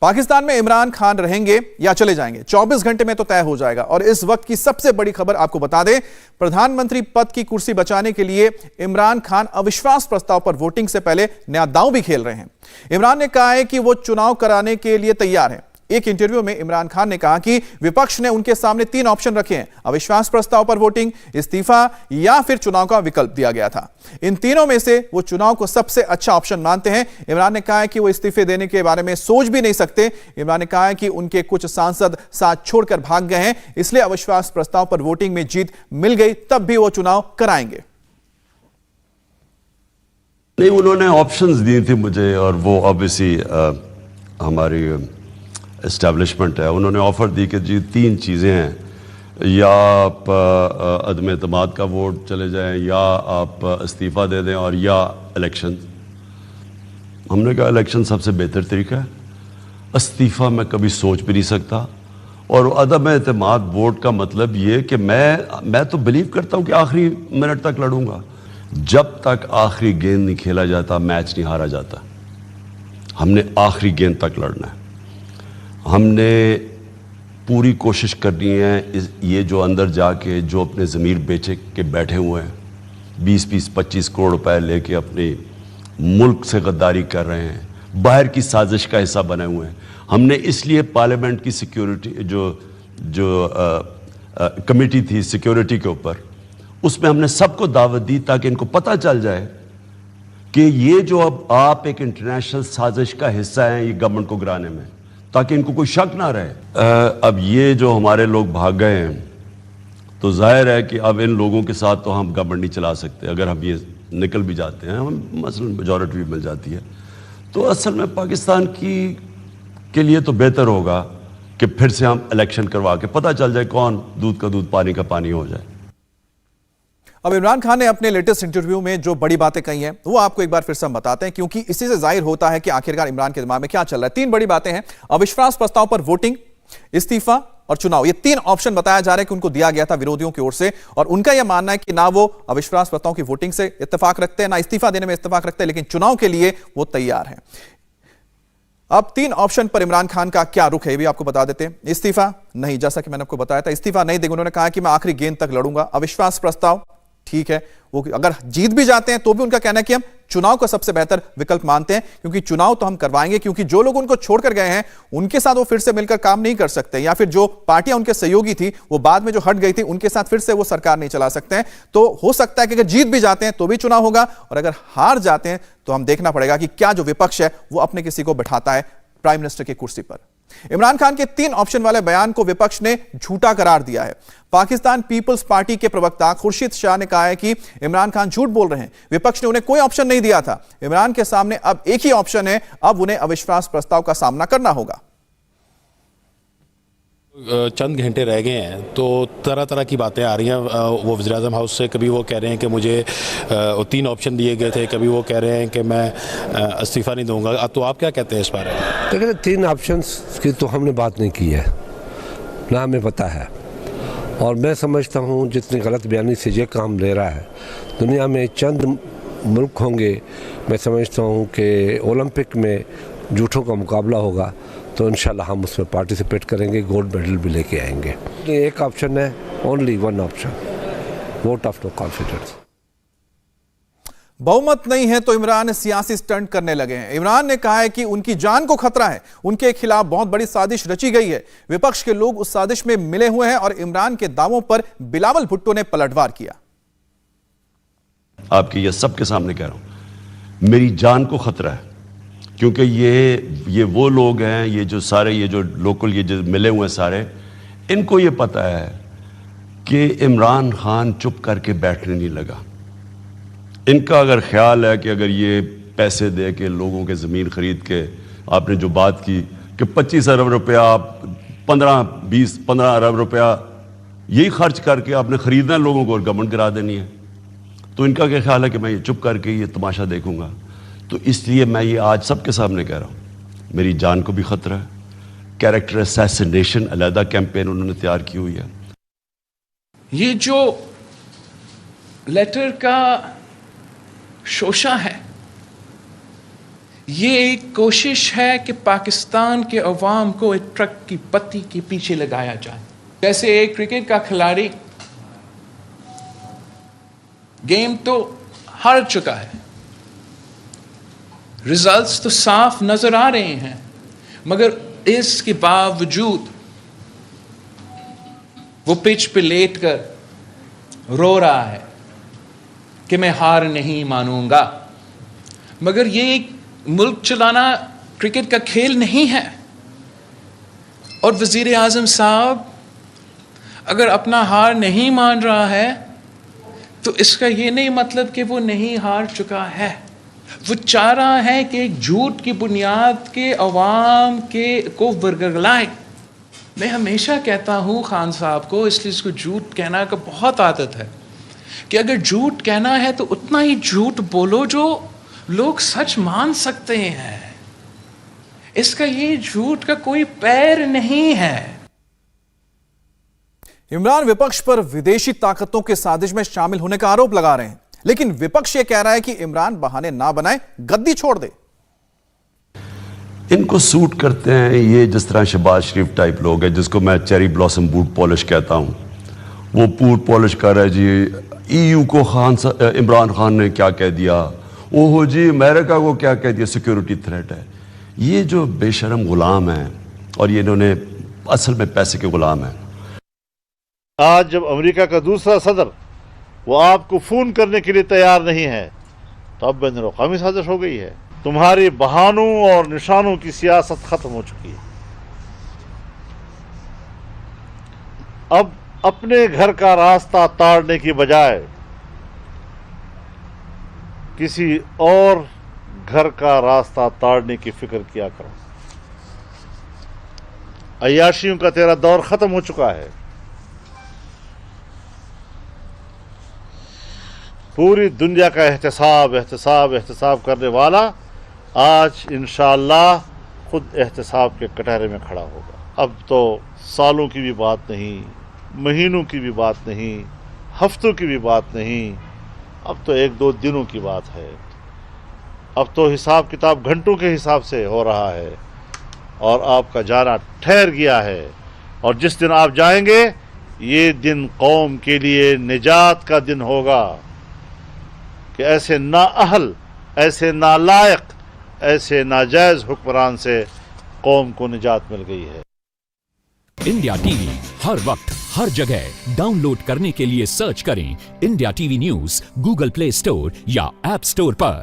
पाकिस्तान में इमरान खान रहेंगे या चले जाएंगे 24 घंटे में तो तय हो जाएगा। और इस वक्त की सबसे बड़ी खबर आपको बता दें, प्रधानमंत्री पद की कुर्सी बचाने के लिए इमरान खान अविश्वास प्रस्ताव पर वोटिंग से पहले नया दांव भी खेल रहे हैं। इमरान ने कहा है कि वो चुनाव कराने के लिए तैयार हैं। एक इंटरव्यू में इमरान खान ने कहा कि विपक्ष ने उनके सामने 3 ऑप्शन रखे हैं, अविश्वास प्रस्ताव पर वोटिंग, इस्तीफा या फिर चुनाव का विकल्प दिया गया था। इन तीनों में से वो चुनाव को सबसे अच्छा ऑप्शन मानते हैं। इमरान ने कहा है कि वो इस्तीफे देने के बारे में सोच भी नहीं सकते। इमरान ने कहा है कि उनके कुछ सांसद साथ छोड़कर भाग गए हैं, इसलिए अविश्वास प्रस्ताव पर वोटिंग में जीत मिल गई तब भी वो चुनाव कराएंगे। नहीं, उन्होंने ऑप्शंस दिए थे मुझे, और वो ऑब्वियसली हमारी एस्टैब्लिशमेंट है, उन्होंने ऑफर दी कि जी 3 चीज़ें हैं, या आप अदम एतमाद का वोट चले जाएं, या आप इस्तीफ़ा दे दें, और या इलेक्शन। हमने कहा इलेक्शन सबसे बेहतर तरीका है, इस्तीफ़ा मैं कभी सोच भी नहीं सकता। और अदम एतमाद वोट का मतलब ये कि मैं तो बिलीव करता हूँ कि आखिरी मिनट तक लड़ूंगा। जब तक आखिरी गेंद नहीं खेला जाता मैच नहीं हारा जाता। हमने आखिरी गेंद तक लड़ना है। हमने पूरी कोशिश करनी है। ये जो अंदर जाके जो अपने ज़मीर बेचे के बैठे हुए हैं, 20-25 करोड़ रुपए लेके अपने मुल्क से गद्दारी कर रहे हैं, बाहर की साजिश का हिस्सा बने हुए हैं। हमने इसलिए पार्लियामेंट की सिक्योरिटी जो कमेटी थी सिक्योरिटी के ऊपर, उसमें हमने सबको दावत दी ताकि इनको पता चल जाए कि ये जो अब आप एक इंटरनेशनल साजिश का हिस्सा हैं ये गवर्नमेंट को गिराने में, ताकि इनको कोई शक ना रहे। अब ये जो हमारे लोग भाग गए हैं तो जाहिर है कि अब इन लोगों के साथ तो हम गवर्नमेंट नहीं चला सकते। अगर हम ये निकल भी जाते हैं, हम मसलन मेजॉरिटी भी मिल जाती है, तो असल में पाकिस्तान के लिए तो बेहतर होगा कि फिर से हम इलेक्शन करवा के पता चल जाए कौन दूध का दूध पानी का पानी हो जाए। अब इमरान खान ने अपने लेटेस्ट इंटरव्यू में जो बड़ी बातें कही हैं वो आपको एक बार फिर से हम बताते हैं, क्योंकि इसी से जाहिर होता है कि आखिरकार इमरान के दिमाग में क्या चल रहा है। 3 बड़ी बातें हैं, अविश्वास प्रस्ताव पर वोटिंग, इस्तीफा और चुनाव। ये 3 ऑप्शन बताया जा रहा है कि उनको दिया गया था विरोधियों की ओर से, और उनका यह मानना है कि ना वो अविश्वास प्रस्ताव की वोटिंग से इत्तेफाक रखते हैं, ना इस्तीफा देने में इत्तेफाक रखते हैं, लेकिन चुनाव के लिए वो तैयार हैं। अब 3 ऑप्शन पर इमरान खान का क्या रुख है ये भी आपको बता देते हैं। इस्तीफा नहीं, जैसा कि मैंने आपको बताया था, इस्तीफा नहीं देंगे। उन्होंने कहा कि मैं आखिरी गेंद तक लड़ूंगा। अविश्वास प्रस्ताव ठीक है, वो अगर जीत भी जाते हैं तो भी उनका कहना है कि हम चुनाव को सबसे बेहतर विकल्प मानते हैं, क्योंकि चुनाव तो हम करवाएंगे, क्योंकि जो लोग उनको छोड़कर गए हैं उनके साथ वो फिर से मिलकर काम नहीं कर सकते, या फिर जो पार्टियां उनके सहयोगी थी वो बाद में जो हट गई थी उनके साथ फिर से वो सरकार नहीं चला सकते हैं। तो हो सकता है कि अगर जीत भी जाते हैं तो भी चुनाव होगा, और अगर हार जाते हैं तो हम देखना पड़ेगा कि क्या जो विपक्ष है वो अपने किसी को बिठाता है प्राइम मिनिस्टर की कुर्सी पर। इमरान खान के 3 ऑप्शन वाले बयान को विपक्ष ने झूठा करार दिया है। पाकिस्तान पीपल्स पार्टी के प्रवक्ता खुर्शीद शाह ने कहा है कि इमरान खान झूठ बोल रहे हैं, विपक्ष ने उन्हें कोई ऑप्शन नहीं दिया था। इमरान के सामने अब एक ही ऑप्शन है, अब उन्हें अविश्वास प्रस्ताव का सामना करना होगा। चंद घंटे रह गए हैं तो तरह तरह की बातें आ रही हैं। वो वज़ीर-ए-आज़म हाउस से कभी वो कह रहे हैं कि मुझे 3 ऑप्शन दिए गए थे, कभी वो कह रहे हैं कि मैं इस्तीफ़ा नहीं दूंगा। तो आप क्या कहते हैं इस बारे में? देखिए, 3 ऑप्शंस की तो हमने बात नहीं की है, ना हमें पता है। और मैं समझता हूँ जितनी गलत बयानी से ये काम ले रहा है, दुनिया में चंद मुल्क होंगे, मैं समझता हूँ कि ओलंपिक में झूठों का मुकाबला होगा, तो इंशाल्लाह हम उसमें पार्टिसिपेट करेंगे, गोल्ड मेडल भी लेके आएंगे। एक ऑप्शन है, only 1 option, vote of no confidence. बहुमत नहीं है तो इमरान सियासी स्टंट करने लगे हैं। इमरान ने कहा है कि उनकी जान को खतरा है, उनके खिलाफ बहुत बड़ी साजिश रची गई है। विपक्ष के लोग उस साजिश में मिले हुए हैं, और इमरान के दावों पर बिलावल भुट्टो ने पलटवार किया। आपके ये सबके सामने कह रहा हूं, मेरी जान को खतरा है, क्योंकि ये वो लोग हैं, ये जो लोकल ये जो मिले हुए हैं सारे, इनको ये पता है कि इमरान खान चुप करके बैठने नहीं लगा। इनका अगर ख्याल है कि अगर ये पैसे दे के लोगों के ज़मीन ख़रीद के, आपने जो बात की कि 25 अरब रुपया आप 15 अरब रुपया यही खर्च करके आपने ख़रीदना है लोगों को और गवर्नमेंट गिरा देनी है, तो इनका क्या ख्याल है कि मैं ये चुप करके ये तमाशा देखूंगा। तो इसलिए मैं ये आज सबके सामने कह रहा हूँ, मेरी जान को भी ख़तरा है। कैरेक्टर असैसिनेशन अलहदा कैंपेन उन्होंने तैयार की हुई है। ये जो लेटर का शोशा है, ये एक कोशिश है कि पाकिस्तान के अवाम को एक ट्रक की पत्ती के पीछे लगाया जाए। जैसे एक क्रिकेट का खिलाड़ी गेम तो हार चुका है, रिजल्ट्स तो साफ नजर आ रहे हैं, मगर इसके बावजूद वो पिच पे लेटकर रो रहा है कि मैं हार नहीं मानूंगा। मगर ये एक मुल्क चलाना क्रिकेट का खेल नहीं है। और वजीर आजम साहब अगर अपना हार नहीं मान रहा है तो इसका ये नहीं मतलब कि वो नहीं हार चुका है। वो चाह रहा है कि एक झूठ की बुनियाद के अवाम के को वर्गलाए। मैं हमेशा कहता हूँ खान साहब को, इसलिए इसको झूठ कहना का बहुत आदत है, कि अगर झूठ कहना है तो उतना ही झूठ बोलो जो लोग सच मान सकते हैं। इसका ये झूठ का कोई पैर नहीं है। इमरान विपक्ष पर विदेशी ताकतों के साजिश में शामिल होने का आरोप लगा रहे हैं, लेकिन विपक्ष यह कह रहा है कि इमरान बहाने ना बनाए, गद्दी छोड़ दे। इनको सूट करते हैं ये जिस तरह शहबाज शरीफ टाइप लोग हैं, जिसको मैं चेरी ब्लॉसम बूट पॉलिश कहता हूं। वो बूट पॉलिश कर रहा है जी, ईयू को इमरान खान ने क्या कह दिया, ओहो जी अमेरिका को क्या कह दिया, सिक्योरिटी थ्रेट है। ये जो बेशरम गुलाम हैं और ये इन्होंने असल में पैसे के गुलाम हैं। आज जब अमेरिका का दूसरा सदर वो आपको फोन करने के लिए तैयार नहीं है तो अब बैन अवी साजिश हो गई है। तुम्हारी बहानों और निशानों की सियासत खत्म हो चुकी है। अब अपने घर का रास्ता ताड़ने की बजाय किसी और घर का रास्ता ताड़ने की फिक्र किया करो। अय्याशियों का तेरा दौर खत्म हो चुका है। पूरी दुनिया का एहतसाब करने वाला आज इंशाअल्लाह खुद एहतसाब के कटहरे में खड़ा होगा। अब तो सालों की भी बात नहीं, महीनों की भी बात नहीं, हफ्तों की भी बात नहीं, अब तो एक दो दिनों की बात है। अब तो हिसाब किताब घंटों के हिसाब से हो रहा है और आपका जाना ठहर गया है। और जिस दिन आप जाएंगे ये दिन कौम के लिए निजात का दिन होगा कि ऐसे नाअहल, ऐसे नालायक, ऐसे नाजायज हुक्मरान से कौम को निजात मिल गई है। इंडिया टीवी हर वक्त हर जगह डाउनलोड करने के लिए सर्च करें India TV news Google play store या ऐप स्टोर पर।